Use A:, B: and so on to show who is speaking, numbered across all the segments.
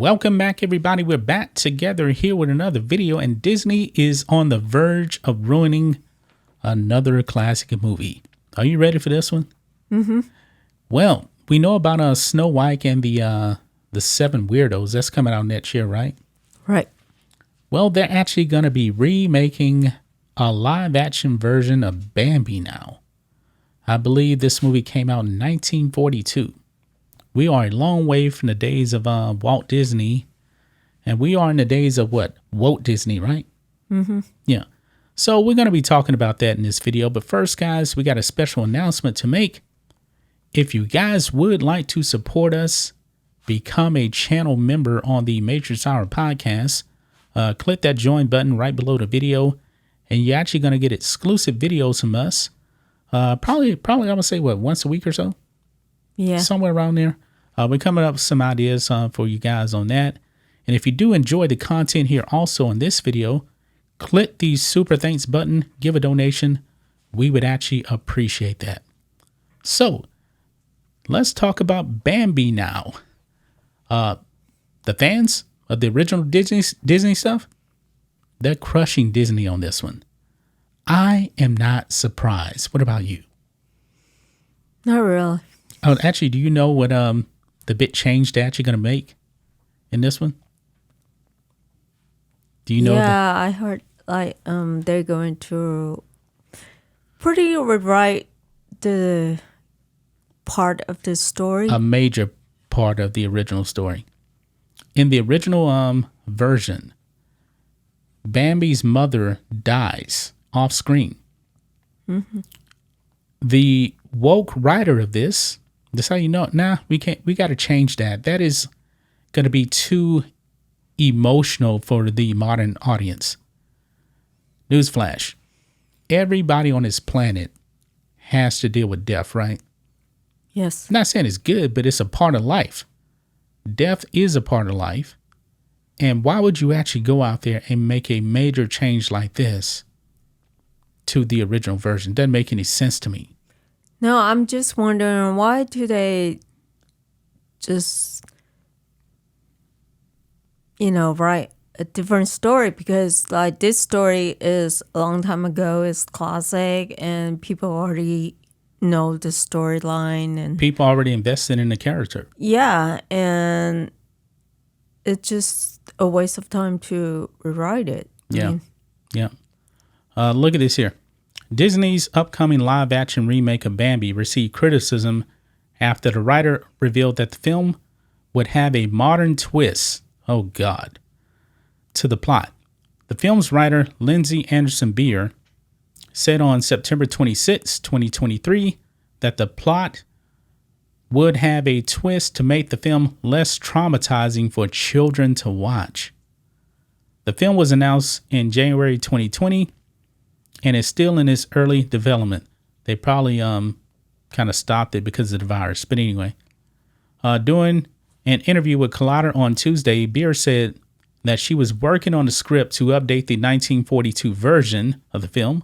A: Welcome back, everybody. We're back together here with another video, and Disney is on the verge of ruining another classic movie. Are you ready for this one?
B: Mm-hmm.
A: Well, we know about Snow White and the Seven Weirdos. That's coming out next year, right?
B: Right.
A: Well, they're actually going to be remaking a live-action version of Bambi now. I believe this movie came out in 1942. We are a long way from the days of Walt Disney, and we are in the days of what? Walt Disney, right?
B: Mm-hmm.
A: Yeah. So we're going to be talking about that in this video. But first, guys, we got a special announcement to make. If you guys would like to support us, become a channel member on the Matrixx Hour podcast, click that join button right below the video, and you're actually going to get exclusive videos from us. Probably I'm going to say, what, once a week or so?
B: Yeah.
A: Somewhere around there. We're coming up with some ideas for you guys on that. And if you do enjoy the content here also in this video, click the super thanks button, give a donation. We would actually appreciate that. So let's talk about Bambi now. The fans of the original Disney stuff, they're crushing Disney on this one. I am not surprised. What about you?
B: Not really.
A: Oh, actually, do you know what the bit change they're actually going to make in this one? Do you know?
B: Yeah, I heard they're going to pretty rewrite the part of the story.
A: A major part of the original story. In the original version, Bambi's mother dies off screen.
B: Mm-hmm.
A: The woke writer of this, that's how you know it. Nah, we can't. We got to change that. That is going to be too emotional for the modern audience. Newsflash: everybody on this planet has to deal with death, right?
B: Yes.
A: I'm not saying it's good, but it's a part of life. Death is a part of life. And why would you actually go out there and make a major change like this to the original version? Doesn't make any sense to me.
B: No, I'm just wondering, why do they just, write a different story? Because this story is a long time ago, it's classic, and people already know the storyline, and
A: people already invested in the character.
B: Yeah, and it's just a waste of time to rewrite it.
A: Yeah. Look at this here. Disney's upcoming live-action remake of Bambi received criticism after the writer revealed that the film would have a modern twist, oh God, to the plot. The film's writer, Lindsay Anderson Beer, said on September 26, 2023, that the plot would have a twist to make the film less traumatizing for children to watch. The film was announced in January 2020 and is still in its early development. They probably kind of stopped it because of the virus. But anyway, during an interview with Collider on Tuesday, Beer said that she was working on the script to update the 1942 version of the film.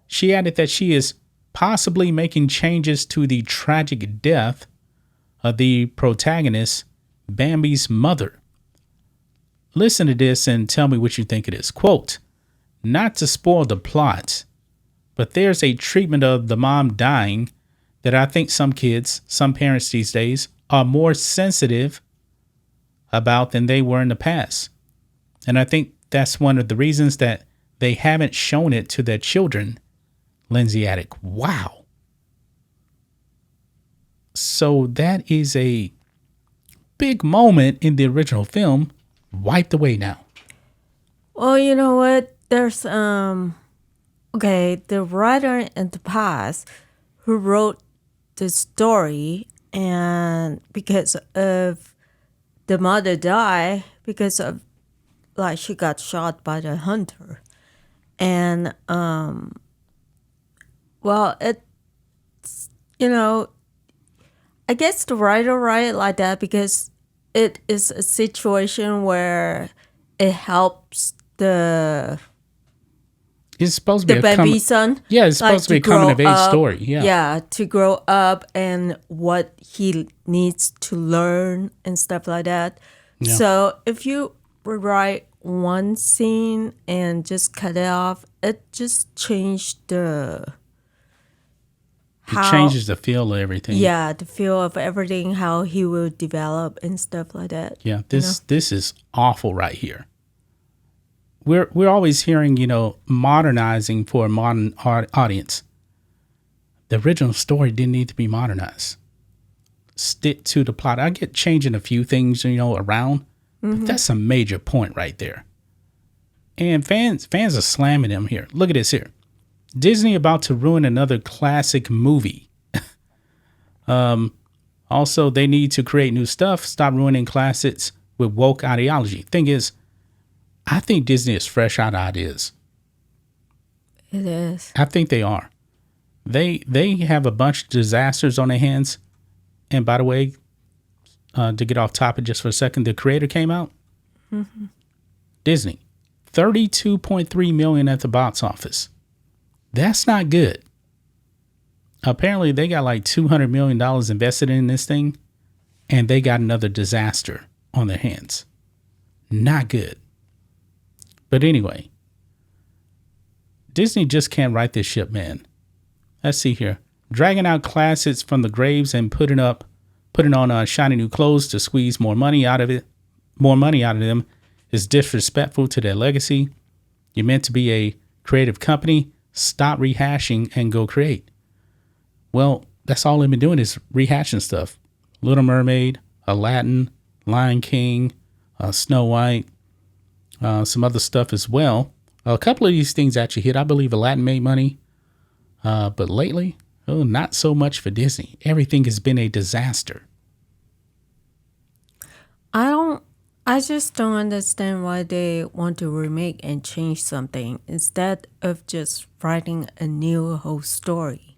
A: She added that she is possibly making changes to the tragic death of the protagonist, Bambi's mother. Listen to this and tell me what you think it is. Quote, "Not to spoil the plot, but there's a treatment of the mom dying that I think some kids, some parents these days, are more sensitive about than they were in the past. And I think that's one of the reasons that they haven't shown it to their children," Lindsay added. Wow. So that is a big moment in the original film wiped away now.
B: Well, you know what? There's the writer in the past who wrote the story, and because of the mother died because of she got shot by the hunter, and it's I guess the writer write it like that because it is a situation where it helps
A: It's supposed to be
B: the baby son.
A: Yeah, it's supposed to be a coming of age story. Yeah.
B: Yeah, to grow up and what he needs to learn and stuff like that.
A: Yeah.
B: So if you rewrite one scene and just cut it off, it just changed
A: It
B: how,
A: changes the feel of everything.
B: yeah, the feel of everything, how he will develop and stuff like that.
A: Yeah,
B: You know?
A: this is awful right here. We're always hearing, modernizing for a modern audience. The original story didn't need to be modernized. Stick to the plot. I get changing a few things, around, but that's a major point right there. And fans are slamming him here. Look at this here. Disney about to ruin another classic movie. Also, they need to create new stuff. Stop ruining classics with woke ideology. Thing is, I think Disney is fresh out of ideas.
B: It is.
A: I think they are. They have a bunch of disasters on their hands. And by the way, to get off topic just for a second, the creator came out. Disney, 32.3 million at the box office. That's not good. Apparently, they got like $200 million invested in this thing, and they got another disaster on their hands. Not good. But anyway, Disney just can't right this ship, man. Let's see here. Dragging out classics from the graves and putting on shiny new clothes to squeeze more money out of them is disrespectful to their legacy. You're meant to be a creative company. Stop rehashing and go create. Well, that's all they've been doing is rehashing stuff. Little Mermaid, Aladdin, Lion King, Snow White, some other stuff as well. A couple of these things actually hit. I believe Aladdin made money. But lately, not so much for Disney. Everything has been a disaster.
B: I just don't understand why they want to remake and change something instead of just writing a new whole story.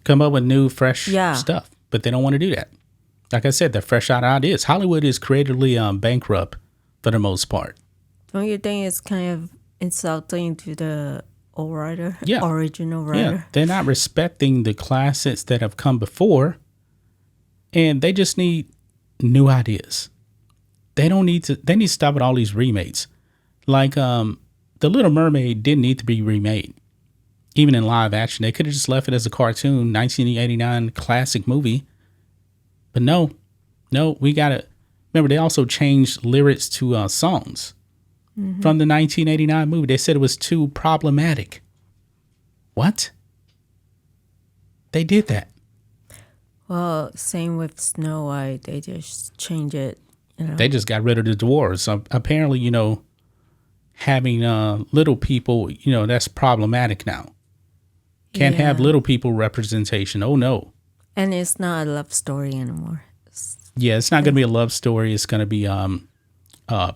A: Come up with new, fresh
B: Yeah.
A: stuff. But they don't want to do that. Like I said, they're fresh out of ideas. Hollywood is creatively bankrupt for the most part.
B: Don't you think it's kind of insulting to the old writer,
A: Yeah.
B: original
A: Yeah,
B: writer?
A: they're not respecting the classics that have come before, and they just need new ideas. They need to stop with all these remakes. Like The Little Mermaid didn't need to be remade. Even in live action, they could have just left it as a cartoon, 1989 classic movie. But no, we gotta remember they also changed lyrics to songs from the 1989 movie. They said it was too problematic. What? They did that.
B: Well, same with Snow White. They just change it.
A: They just got rid of the dwarves. Apparently, having little people, that's problematic now. Can't have
B: Yeah.
A: little people representation. Oh, no.
B: And it's not a love story anymore.
A: Yeah, it's not going to be a love story. It's going to be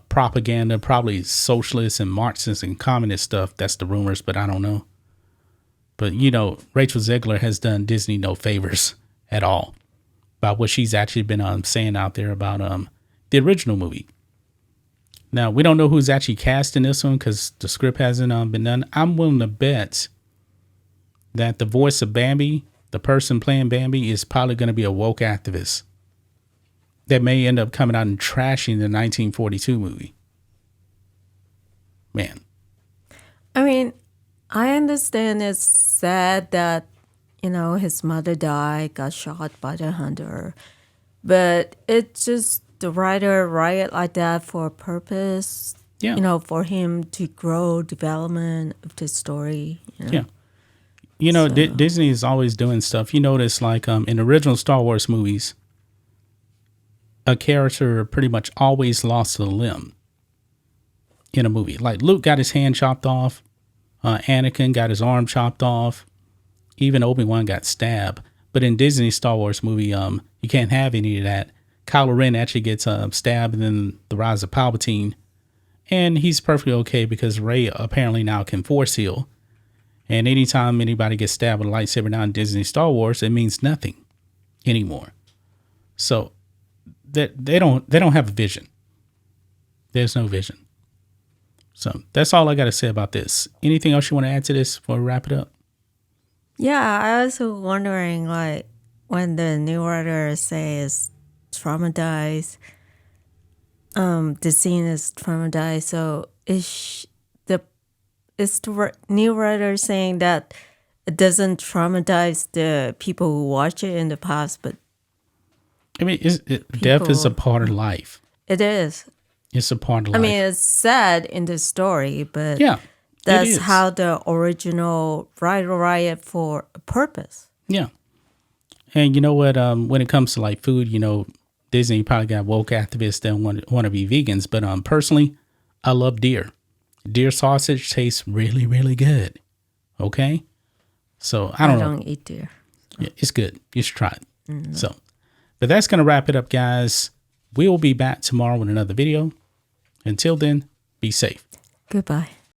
A: propaganda, probably socialist and Marxist and communist stuff. That's the rumors, but I don't know. But, Rachel Zegler has done Disney no favors at all by what she's actually been saying out there about the original movie. Now, we don't know who's actually cast in this one because the script hasn't been done. I'm willing to bet that the voice of Bambi, the person playing Bambi, is probably going to be a woke activist that may end up coming out and trashing the 1942 movie. Man.
B: I mean, I understand it's sad that, his mother died, got shot by the hunter. But it's just the writer write it like that for a purpose,
A: Yeah.
B: for him to grow development of the story.
A: Yeah. Disney is always doing stuff. You notice, like in original Star Wars movies, a character pretty much always lost a limb in a movie. Like Luke got his hand chopped off, Anakin got his arm chopped off, even Obi-Wan got stabbed. But in Disney Star Wars movie, you can't have any of that. Kylo Ren actually gets stabbed in The Rise of Palpatine, and he's perfectly okay because Rey apparently now can force heal. And anytime anybody gets stabbed with a lightsaber now in Disney Star Wars, it means nothing anymore. So they don't have a vision. There's no vision. So that's all I got to say about this. Anything else you want to add to this before we wrap it up?
B: Yeah, I was wondering, like, when the new writer says traumatized, the scene is traumatized. So is the new writer saying that it doesn't traumatize the people who watch it in the past, but
A: I mean, death is a part of life.
B: it is.
A: It's a part of life.
B: I mean, it's sad in the story, but
A: yeah,
B: that's how the original writer write it for a purpose.
A: Yeah. And you know what? When it comes to like food, you know, Disney probably got woke activists that want to be vegans. But personally, I love deer. Deer sausage tastes really, really good. Okay. So I don't
B: eat deer.
A: Yeah, it's good. You should try it. So, but that's going to wrap it up, guys. We'll be back tomorrow with another video. Until then, be safe.
B: Goodbye.